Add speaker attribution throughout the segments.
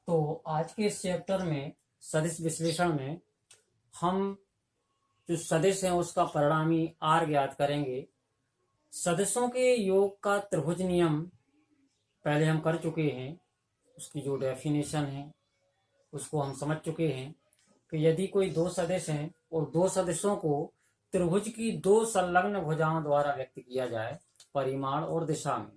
Speaker 1: तो आज के इस चैप्टर में सदिश विश्लेषण में हम जो सदिश है उसका परिणामी आर ज्ञात करेंगे। सदिशों के योग का त्रिभुज नियम पहले हम कर चुके हैं, उसकी जो डेफिनेशन है उसको हम समझ चुके हैं कि यदि कोई दो सदिश हैं और दो सदिशों को त्रिभुज की दो संलग्न भुजाओं द्वारा व्यक्त किया जाए परिमाण और दिशा में,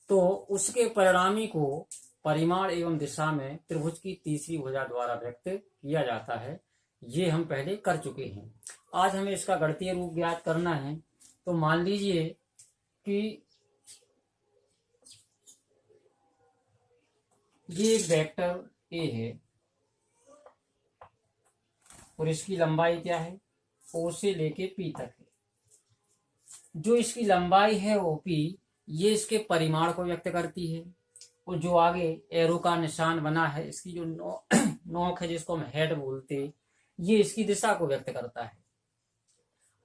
Speaker 1: तो उसके परिणामी को परिमाण एवं दिशा में त्रिभुज की तीसरी भुजा द्वारा व्यक्त किया जाता है। ये हम पहले कर चुके हैं। आज हमें इसका गणितीय रूप ज्ञात करना है। तो मान लीजिए कि ये एक वेक्टर ए है और इसकी लंबाई क्या है, ओ से लेके पी तक है। जो इसकी लंबाई है ओपी, ये इसके परिमाण को व्यक्त करती है और जो आगे एरो का निशान बना है, इसकी जो नोक है जिसको हम हेड बोलते, ये इसकी दिशा को व्यक्त करता है।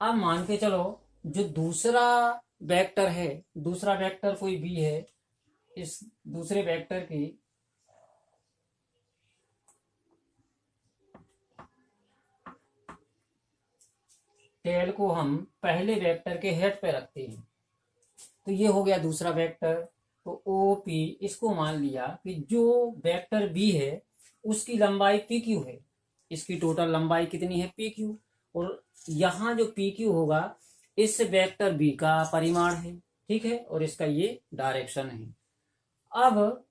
Speaker 1: अब मान के चलो जो दूसरा वेक्टर है, दूसरा वेक्टर कोई भी है, इस दूसरे वेक्टर की टेल को हम पहले वेक्टर के हेड पे रखते हैं। तो ये हो गया दूसरा वेक्टर। तो ओ पी, इसको मान लिया कि जो वेक्टर बी है उसकी लंबाई पी क्यू है, इसकी टोटल लंबाई कितनी है पी क्यू, और यहाँ जो पी क्यू होगा इस वेक्टर बी का परिमाण है, ठीक है, और इसका ये डायरेक्शन है। अब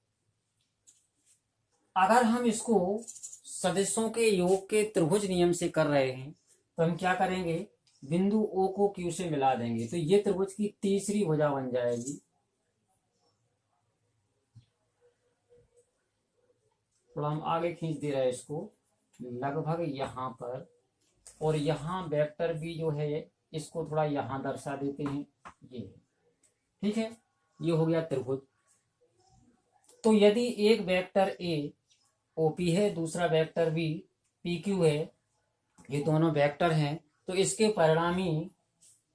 Speaker 1: अगर हम इसको सदिशों के योग के त्रिभुज नियम से कर रहे हैं तो हम क्या करेंगे, बिंदु ओ को क्यू से मिला देंगे तो ये त्रिभुज की तीसरी भुजा बन जाएगी। थोड़ा हम आगे खींच दे रहे हैं इसको लगभग यहाँ पर, और यहाँ वेक्टर बी जो है इसको थोड़ा यहाँ दर्शा देते हैं, ये ठीक है, ये हो गया त्रिभुज। तो यदि एक वेक्टर ए ओपी है, दूसरा वेक्टर बी पी क्यू है, ये दोनों वेक्टर हैं, तो इसके परिणामी,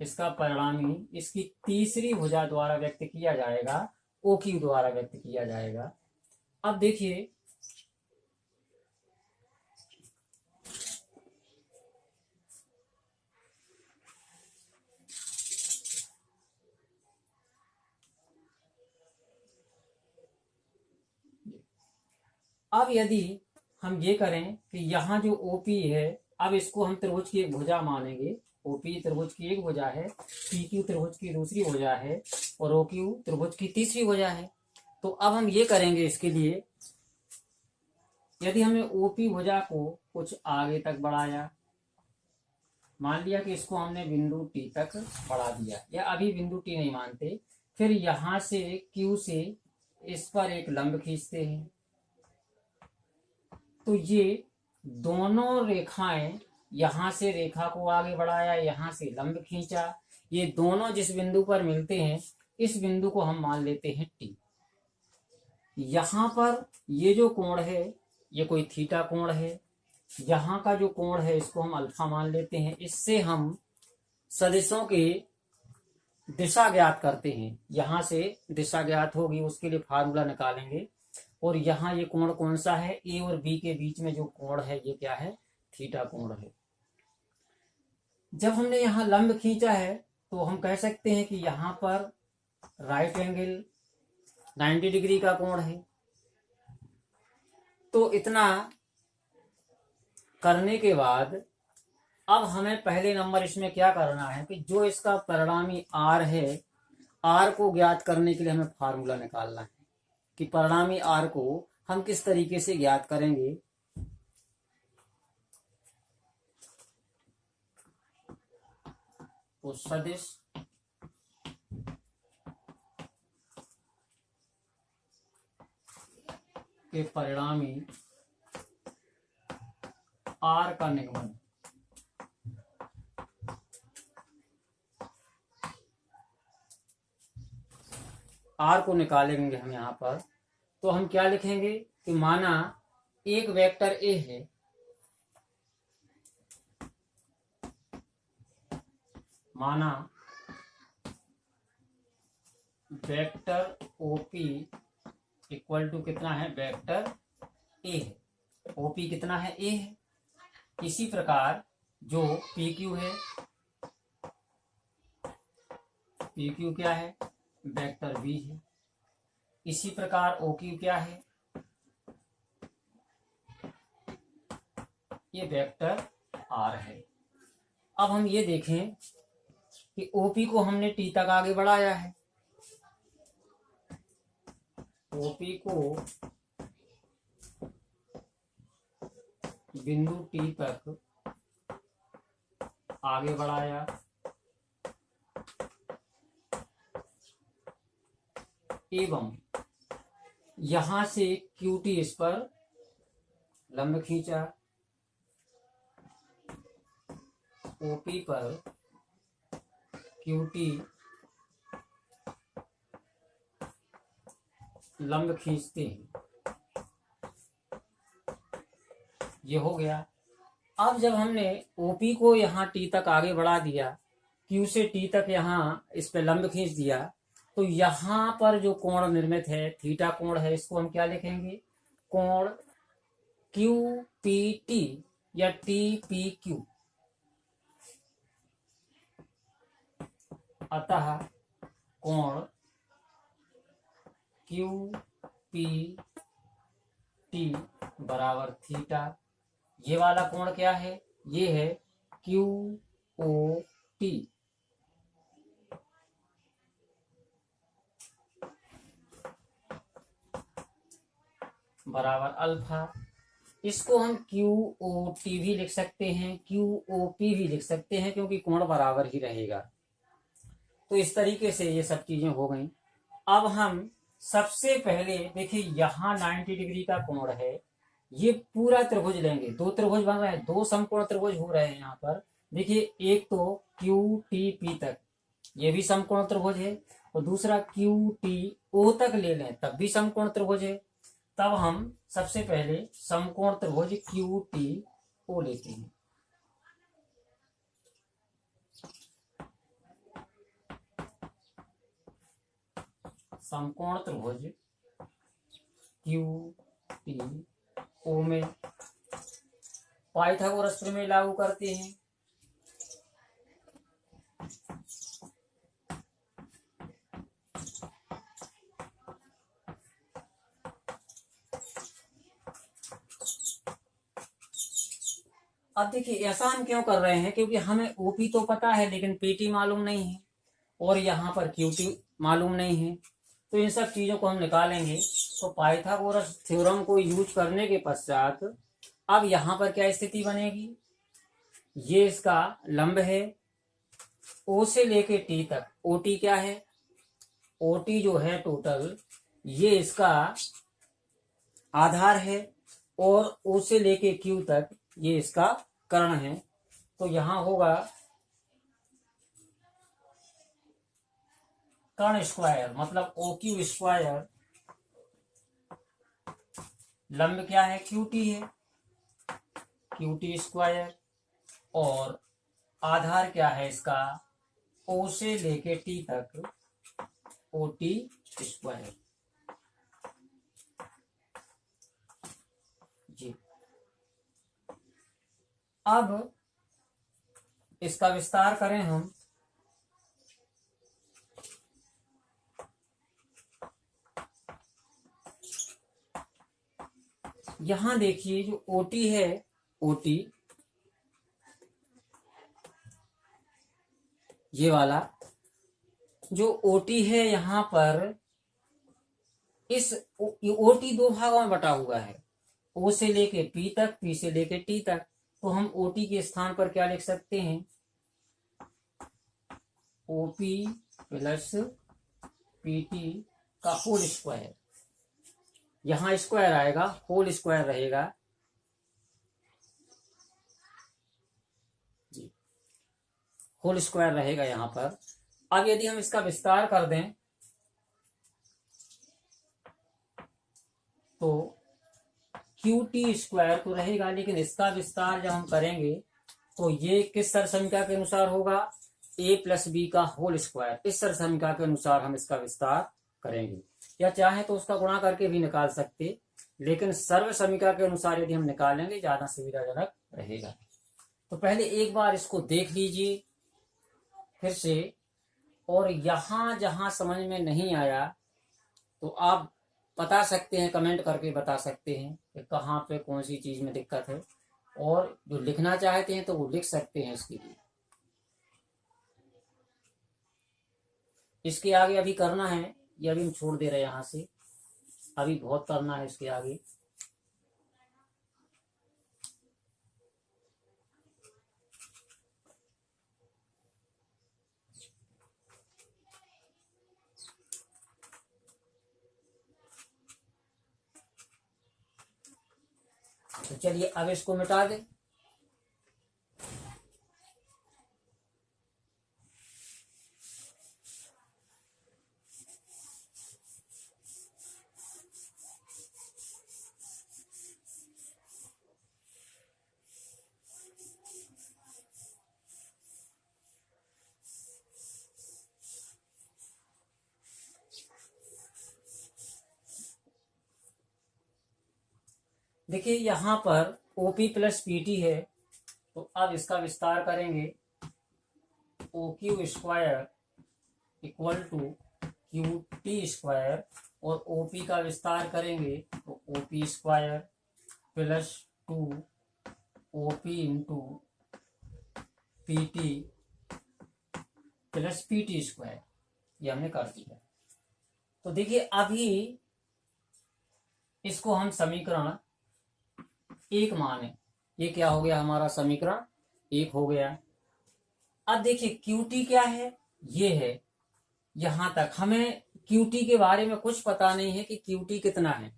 Speaker 1: इसका परिणामी इसकी तीसरी भुजा द्वारा व्यक्त किया जाएगा, ओ क्यू द्वारा व्यक्त किया जाएगा। अब देखिए अब यदि हम ये करें कि यहाँ जो ओपी है, अब इसको हम त्रिभुज की एक भुजा मानेंगे। ओपी त्रिभुज की एक भुजा है, पी क्यू त्रिभुज की दूसरी भुजा है और ओ क्यू त्रिभुज की तीसरी भुजा है। तो अब हम ये करेंगे, इसके लिए यदि हमने ओपी भुजा को कुछ आगे तक बढ़ाया, मान लिया कि इसको हमने बिंदु टी तक बढ़ा दिया, या अभी बिंदु टी नहीं मानते, फिर यहां से क्यू से इस पर एक लंब खींचते हैं, तो ये दोनों रेखाएं, यहां से रेखा को आगे बढ़ाया, यहां से लंब खींचा, ये दोनों जिस बिंदु पर मिलते हैं इस बिंदु को हम मान लेते हैं टी। यहां पर ये जो कोण है ये कोई थीटा कोण है, यहाँ का जो कोण है इसको हम अल्फा मान लेते हैं। इससे हम सदिशों की दिशा ज्ञात करते हैं, यहां से दिशा ज्ञात होगी उसके लिए फार्मूला निकालेंगे, और यहाँ ये कोण कौन सा है, ए और बी के बीच में जो कोण है ये क्या है, थीटा कोण है। जब हमने यहाँ लंब खींचा है तो हम कह सकते हैं कि यहाँ पर राइट एंगल 90 डिग्री का कोण है। तो इतना करने के बाद अब हमें पहले नंबर इसमें क्या करना है कि जो इसका परिणामी आर है, आर को ज्ञात करने के लिए हमें फार्मूला निकालना है कि परिणामी आर को हम किस तरीके से ज्ञात करेंगे। तो सदिश के परिणामी आर का निगमन, आर को निकालेंगे हम यहाँ पर। तो हम क्या लिखेंगे कि माना एक वेक्टर ए है, माना वेक्टर ओपी इक्वल टू कितना है, वेक्टर ए है, ओपी कितना है, ए है। इसी प्रकार जो पी क्यू है, पी क्यू क्या है, वेक्टर बी है। इसी प्रकार ओ क्यू क्या है, ये वेक्टर आर है। अब हम ये देखें कि ओपी को हमने टी तक आगे बढ़ाया है, ओपी को बिंदु टी तक आगे बढ़ाया एवं यहां से क्यूटी इस पर लंब खींचा, ओपी पर क्यूटी लंब खींचते हैं, ये हो गया। अब जब हमने ओपी को यहाँ टी तक आगे बढ़ा दिया, क्यू से टी तक यहाँ इस पे लंब खींच दिया, तो यहाँ पर जो कोण निर्मित है, थीटा कोण है, इसको हम क्या लिखेंगे, कोण क्यू पी टी या टी पी क्यू। अतः कोण क्यू पी टी बराबर थीटा। ये वाला कोण क्या है, ये है क्यू ओ टी। बराबर अल्फा। इसको हम क्यू ओ टी भी लिख सकते हैं, क्यू ओ पी भी लिख सकते हैं, क्योंकि कोण बराबर ही रहेगा। तो इस तरीके से ये सब चीजें हो गई। अब हम सबसे पहले देखिए, यहाँ 90 डिग्री का कोण है, ये पूरा त्रिभुज लेंगे। दो त्रिभुज बन रहे हैं, दो समकोण त्रिभुज हो रहे हैं यहाँ पर। देखिए, एक तो क्यू टी पी तक, ये भी समकोण त्रिभुज है, और दूसरा क्यू टी ओ तक ले लें तब भी समकोण त्रिभुज है। तब हम सबसे पहले समकोण त्रिभुज क्यू टी ओ लेते हैं। समकोण त्रिभुज क्यू टी ओ में पाइथागोरस प्रमेय लागू करते हैं। अब देखिए, ऐसा हम क्यों कर रहे हैं, क्योंकि हमें ओपी तो पता है लेकिन पीटी मालूम नहीं है, और यहाँ पर क्यूटी मालूम नहीं है। तो इन सब चीजों को हम निकालेंगे। तो पाइथागोरस थ्योरम को यूज करने के पश्चात अब यहाँ पर क्या स्थिति बनेगी, ये इसका लंब है, ओ से लेके टी तक, ओटी क्या है, ओटी जो है टोटल, ये इसका आधार है, और ओ से लेके क्यू तक ये इसका कर्ण है। तो यहां होगा कर्ण स्क्वायर, मतलब ओ क्यू स्क्वायर, लंब क्या है, क्यूटी है, क्यूटी स्क्वायर, और आधार क्या है इसका, ओ से लेके टी तक, ओ टी स्क्वायर। जी, अब इसका विस्तार करें हम। यहां देखिए, जो ओटी है, ओटी ये वाला जो ओटी है, यहां पर इस ओटी दो भागों में बटा हुआ है, ओ से लेके पी तक, पी से लेके टी तक। तो हम ओटी के स्थान पर क्या लिख सकते हैं, ओपी प्लस पीटी का होल स्क्वायर। यहां स्क्वायर आएगा, होल स्क्वायर रहेगा जी, होल स्क्वायर रहेगा यहां पर। अब यदि हम इसका विस्तार कर दें तो क्यू टी स्क्वायर तो रहेगा, लेकिन इसका विस्तार जब हम करेंगे तो ये किस सरसमीका के अनुसार होगा, ए प्लस बी का होल स्क्वायर। इस सरसमीका के अनुसार हम इसका विस्तार करेंगे, या चाहे तो उसका गुणा करके भी निकाल सकते, लेकिन सर्व समीकरण के अनुसार यदि हम निकालेंगे ज्यादा सुविधाजनक रहेगा। तो पहले एक बार इसको देख लीजिए फिर से, और यहां जहां समझ में नहीं आया तो आप बता सकते हैं, कमेंट करके बता सकते हैं कि कहाँ पे कौन सी चीज में दिक्कत है, और जो लिखना चाहते हैं तो वो लिख सकते हैं इसके लिए। इसके आगे अभी करना है, ये अभी हम छोड़ दे रहे हैं यहाँ से, अभी बहुत करना है इसके आगे। तो चलिए अब इसको मिटा दें। देखिए यहाँ पर OP प्लस PT है, तो अब इसका विस्तार करेंगे। OQ square equal to QT square, और OP का विस्तार करेंगे तो OP square plus 2 OP into PT plus PT square, ये हमने कर दिया। तो देखिए अभी इसको हम समीकरण 1 माने, ये क्या हो गया हमारा समीकरण 1 हो गया। अब देखिए QT क्या है, ये है। यहां तक हमें QT के बारे में कुछ पता नहीं है कि QT कितना है।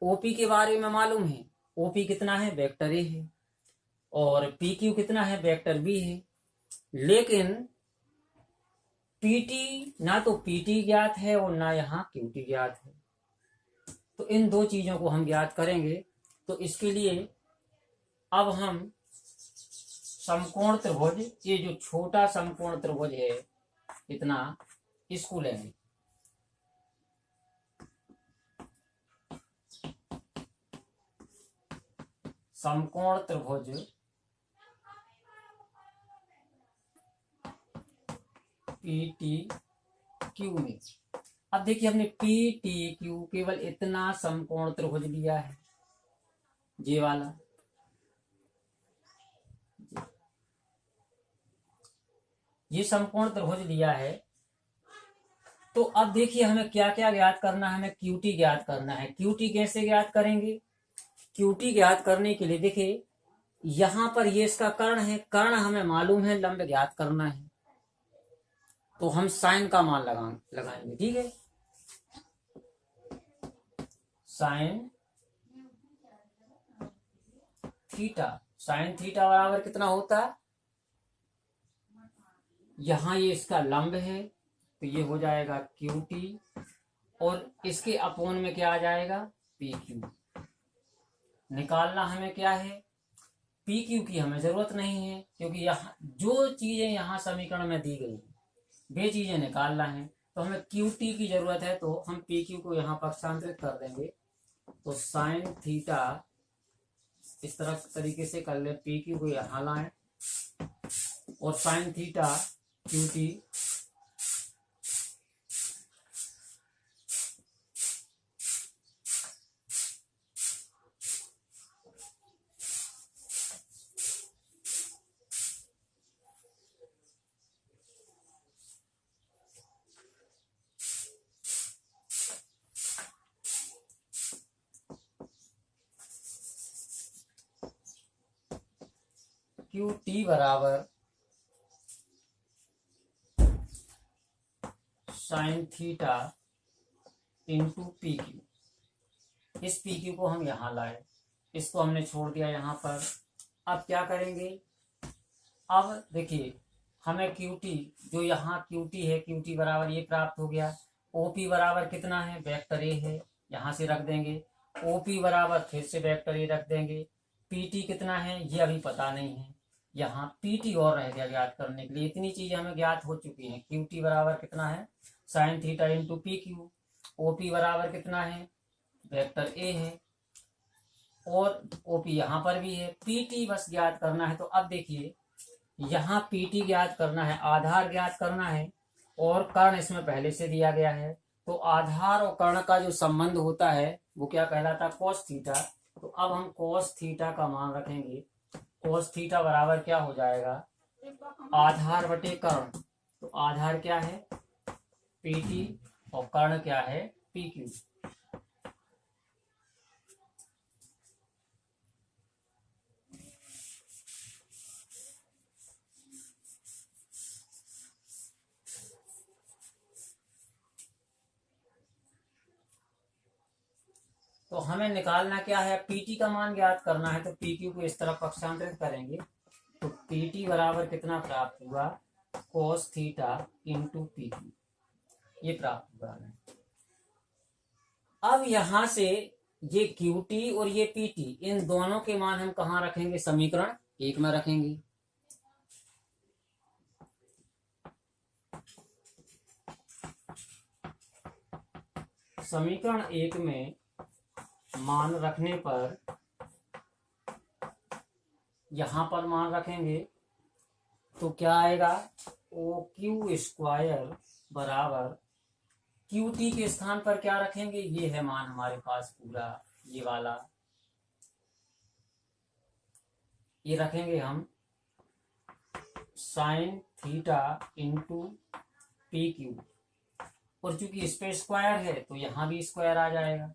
Speaker 1: OP के बारे में मालूम है, OP कितना है, वेक्टर A है, और PQ कितना है, वेक्टर B है। लेकिन PT, ना तो PT ज्ञात है और ना यहाँ QT ज्ञात है। तो इन दो चीजों को हम ज्ञात करेंगे। तो इसके लिए अब हम समकोण त्रिभुज, ये जो छोटा समकोण त्रिभुज है इतना, इसको लेंगे। समकोण त्रिभुज PTQ में, अब देखिए हमने PTQ केवल इतना समकोण त्रिभुज लिया है, ये वाला। ये समकोण त्रिभुज लिया है। तो अब देखिए हमें क्या क्या ज्ञात करना है, हमें QT ज्ञात करना है। QT कैसे ज्ञात करेंगे? QT ज्ञात करने के लिए देखिए यहां पर ये इसका कर्ण है, कर्ण हमें मालूम है, लंब ज्ञात करना है, तो हम साइन का मान लगाएंगे। ठीक है, साइन थीटा, साइन थीटा बराबर कितना होता है, यहां ये इसका लंब है तो ये हो जाएगा QT, और इसके अपोन में क्या आ जाएगा, PQ। निकालना हमें क्या है, PQ की हमें जरूरत नहीं है, क्योंकि यहाँ जो चीजें यहाँ समीकरण में दी गई वे चीजें निकालना है। तो हमें QT की जरूरत है, तो हम PQ को यहाँ पक्षांतरित कर देंगे। तो साइन थीटा इस तरह तरीके से कर ले, PQ को यहाँ लाएं और साइन थीटा QT QT बराबर साइन थीटा इंटू PQ। इस PQ को हम यहाँ लाए, इसको हमने छोड़ दिया यहाँ पर। अब क्या करेंगे, अब देखिए हमें QT, जो यहाँ QT है, QT बराबर ये प्राप्त हो गया। OP बराबर कितना है, वेक्टर A है, यहाँ से रख देंगे। OP बराबर फिर से वेक्टर A रख देंगे। PT कितना है ये अभी पता नहीं है, यहाँ PT और रह गया ज्ञात करने के लिए। इतनी चीजें हमें ज्ञात हो चुकी हैं। QT बराबर कितना है, sine theta into PQ। OP बराबर कितना है, वेक्टर A है, और ओपी यहाँ पर भी है, पीटी बस ज्ञात करना है। तो अब देखिए यहाँ पीटी ज्ञात करना है, आधार ज्ञात करना है, और कर्ण इसमें पहले से दिया गया है। तो आधार और कर्ण का जो संबंध होता है वो क्या कहलाता है, कॉस थीटा। तो अब हम कॉस थीटा का मान रखेंगे। कॉस थीटा बराबर क्या हो जाएगा, आधार बटे कर्ण। तो आधार क्या है, पीटी, और कर्ण क्या है, पीक्यू। तो हमें निकालना क्या है, पीटी का मान ज्ञात करना है। तो पीक्यू को इस तरफ पक्षांतरित करेंगे। तो पीटी बराबर कितना प्राप्त हुआ, कोस थीटा इंटू पीक्यू, ये प्राप्त हुआ हमें। अब यहां से ये क्यूटी और ये पीटी, इन दोनों के मान हम कहाँ रखेंगे, समीकरण 1 में रखेंगे। समीकरण 1 में मान रखने पर, यहां पर मान रखेंगे तो क्या आएगा, ओ क्यू स्क्वायर बराबर, क्यू टी के स्थान पर क्या रखेंगे, ये है मान हमारे पास पूरा, ये वाला, ये रखेंगे हम sine theta into P Q. और चूंकि इस पे स्क्वायर है तो यहां भी स्क्वायर आ जाएगा।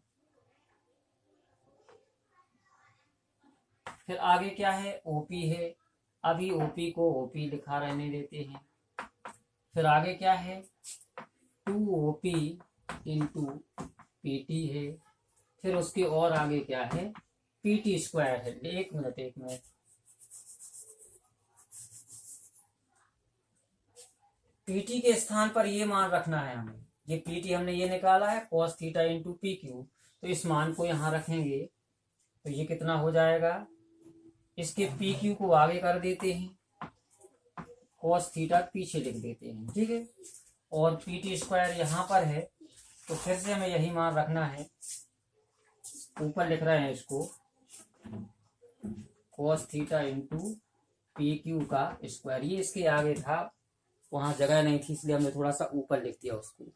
Speaker 1: फिर आगे क्या है, ओपी है, अभी ओपी को ओपी लिखा रहने देते हैं। फिर आगे क्या है, 2OP इंटू पीटी है। फिर उसके और आगे क्या है, पीटी स्क्वायर है। एक मिनट, पीटी के स्थान पर ये मान रखना है हमें। ये पीटी हमने ये निकाला है, cos theta into P Q. तो इस मान को यहां रखेंगे तो ये कितना हो जाएगा, इसके पी क्यू को आगे कर देते हैं, cos थीटा पीछे लिख देते हैं, ठीक है। और पीटी स्क्वायर यहाँ पर है, तो फिर से हमें यही मान रखना है। ऊपर लिख रहे हैं इसको, cos theta into P Q का स्क्वायर। ये इसके आगे था, वहां जगह नहीं थी, इसलिए हमने थोड़ा सा ऊपर लिख दिया उसको।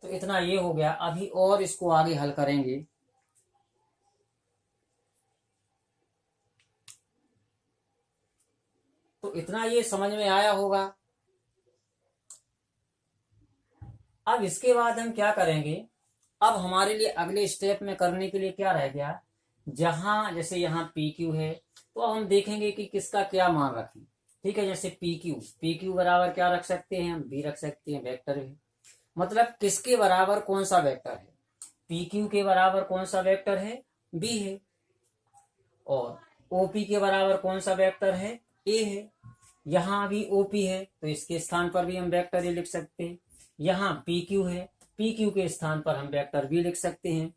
Speaker 1: तो इतना ये हो गया। अभी और इसको आगे हल करेंगे। तो इतना ये समझ में आया होगा। अब इसके बाद हम क्या करेंगे, अब हमारे लिए अगले स्टेप में करने के लिए क्या रह गया, जहां जैसे यहाँ पी क्यू है तो अब हम देखेंगे कि किसका क्या मान रखें। ठीक है, जैसे पी क्यू बराबर क्या रख सकते हैं, हम बी रख सकते हैं, वेक्टर है। मतलब किसके बराबर कौन सा वेक्टर है, पी क्यू के बराबर कौन सा वेक्टर है, बी है। और ओपी के बराबर कौन सा वेक्टर है, ए है। यहाँ भी ओपी है तो इसके स्थान पर भी हम वेक्टर ए लिख सकते हैं। यहाँ पी क्यू है, पी क्यू के स्थान पर हम वेक्टर बी लिख सकते हैं।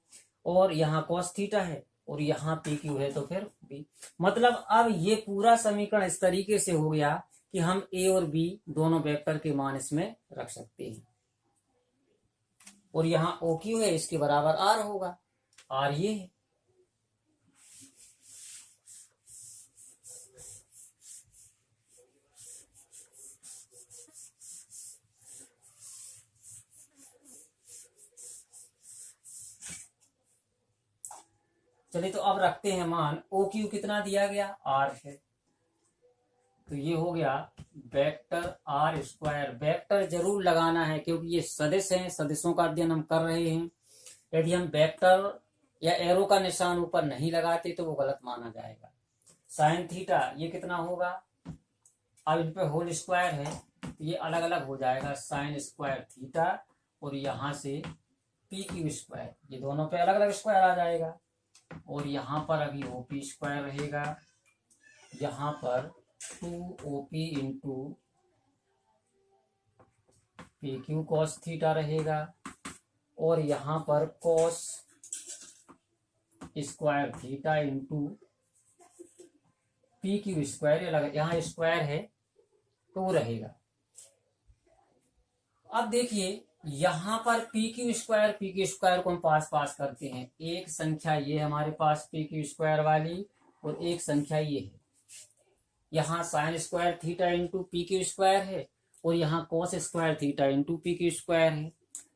Speaker 1: और यहाँ कॉस थीटा है और यहाँ पी क्यू है तो फिर बी। मतलब अब ये पूरा समीकरण इस तरीके से हो गया कि हम ए और बी दोनों वेक्टर के मान इसमें रख सकते हैं। और यहाँ ओ क्यू है, इसके बराबर आर होगा, आर ये है। चलिए तो अब रखते हैं मान, ओ क्यू कितना दिया गया, आर है। तो ये हो गया वेक्टर आर स्क्वायर। वेक्टर जरूर लगाना है क्योंकि ये सदिश हैं, सदिशों का अध्ययन हम कर रहे हैं। यदि हम वेक्टर या एरो का निशान ऊपर नहीं लगाते तो वो गलत माना जाएगा। साइन थीटा ये कितना होगा, अब इन पे होल स्क्वायर है तो ये अलग अलग हो जाएगा, साइन स्क्वायर थीटा। और यहाँ से पी क्यू स्क्वायर, ये दोनों पे अलग अलग स्क्वायर आ जाएगा। और यहाँ पर अभी ओपी स्क्वायर रहेगा, यहाँ पर 2OP into P Q cos theta रहेगा। और यहाँ पर cos square theta into P Q square, यहाँ स्क्वायर है तो वो रहेगा। अब देखिए यहाँ पर पी क्यू स्क्वायर को हम पास करते हैं। एक संख्या ये हमारे पास पी क्यू स्क्वायर वाली और एक संख्या ये है। यहाँ sign square theta into P Q square है और यहाँ cos square theta into P Q square है।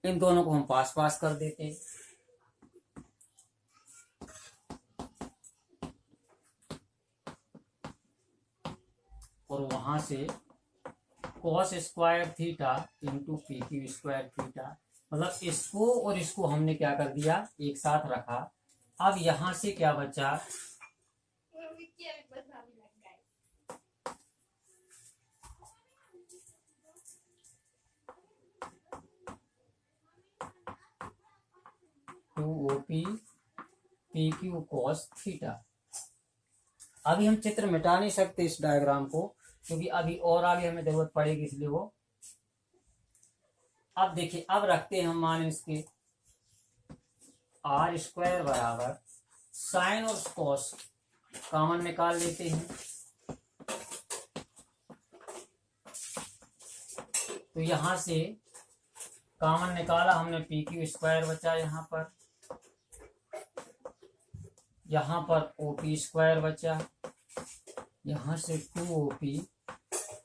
Speaker 1: इन दोनों को हम पास कर देते हैं। और वहां से cos square theta into P Q square theta, मतलब इसको और इसको हमने क्या कर दिया, एक साथ रखा। अब यहां से क्या बचा, two O P P Q cos theta. अभी हम चित्र मिटा नहीं सकते इस डायग्राम को, क्योंकि अभी और आगे हमें जरूरत पड़ेगी, इसलिए वो। अब देखिए, अब रखते हैं हम मान इसके आर स्क्वायर बराबर साइन और कॉस कॉमन निकाल लेते हैं। तो यहां से कॉमन निकाला हमने, पी क्यू स्क्वायर बचा यहाँ पर ओ पी स्क्वायर बचा, यहां से two O P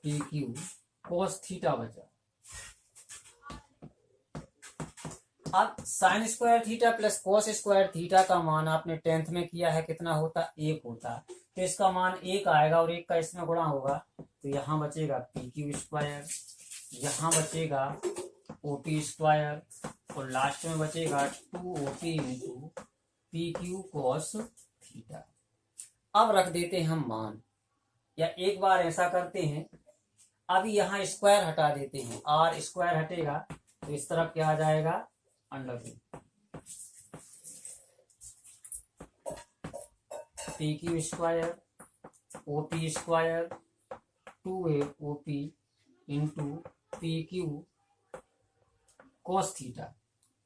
Speaker 1: P Q cos theta बचा। अब sine square theta plus cos square theta का मान आपने 10th में किया है, कितना होता, 1 होता। तो इसका मान 1 आएगा और 1 का इसमें गुणा होगा, तो यहाँ बचेगा पी क्यू स्क्वायर, यहाँ बचेगा ओ पी स्क्वायर और लास्ट में बचेगा 2OP into P Q cos theta. अब रख देते हैं हम मान, या एक बार ऐसा करते हैं, अभी यहाँ स्क्वायर हटा देते हैं, आर स्क्वायर हटेगा तो इस तरफ क्या आ जाएगा, under root P Q square O P square 2OP into P Q cos theta.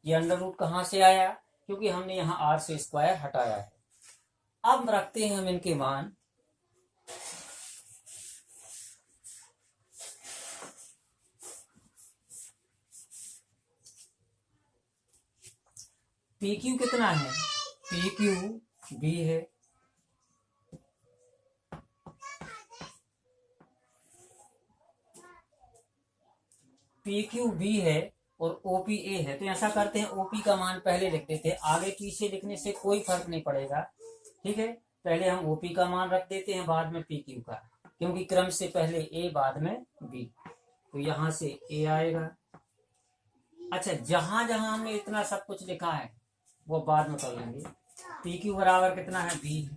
Speaker 1: ये अंडर रूट कहाँ से आया, क्योंकि हमने यहाँ आर से स्क्वायर हटाया है। अब रखते हैं हम इनके मान, पी क्यू कितना है, पी क्यू बी है, पी क्यू बी है और ओपी ए है। तो ऐसा करते हैं, ओपी का मान पहले लिख देते हैं, आगे पीछे लिखने से कोई फर्क नहीं पड़ेगा, ठीक है। पहले हम ओपी का मान रख देते हैं, बाद में पी क्यू का, क्योंकि क्रम से पहले ए बाद में बी। तो यहां से ए आएगा। अच्छा, जहां जहां हमने इतना सब कुछ लिखा है वो बाद में कर लेंगे। पी क्यू बराबर कितना है, बी,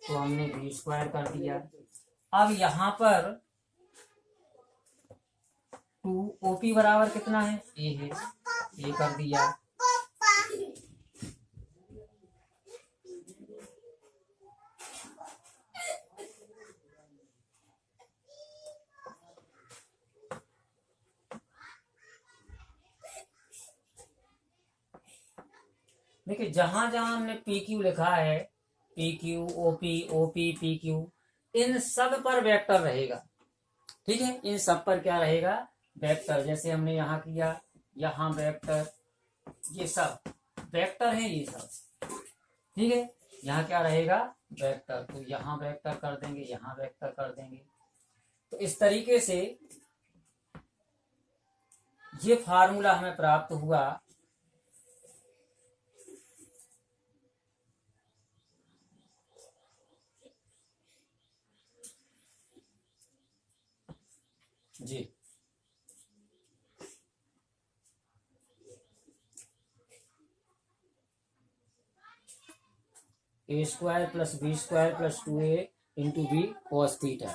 Speaker 1: तो हमने बी स्क्वायर कर दिया। अब यहां पर 2OP बराबर कितना है, ए है, ए कर दिया। देखिए, जहां जहां हमने पी क्यू लिखा है, P Q OP OP P Q, इन सब पर वेक्टर रहेगा, ठीक है। इन सब पर क्या रहेगा, वेक्टर। जैसे हमने यहाँ किया, यहाँ वेक्टर, ये सब वेक्टर है, ये सब, ठीक है। यहाँ क्या रहेगा, वेक्टर, तो यहाँ वेक्टर कर देंगे, यहाँ वेक्टर कर देंगे। तो इस तरीके से ये फार्मूला हमें प्राप्त हुआ। जी, A square plus B square plus 2A into B cos theta.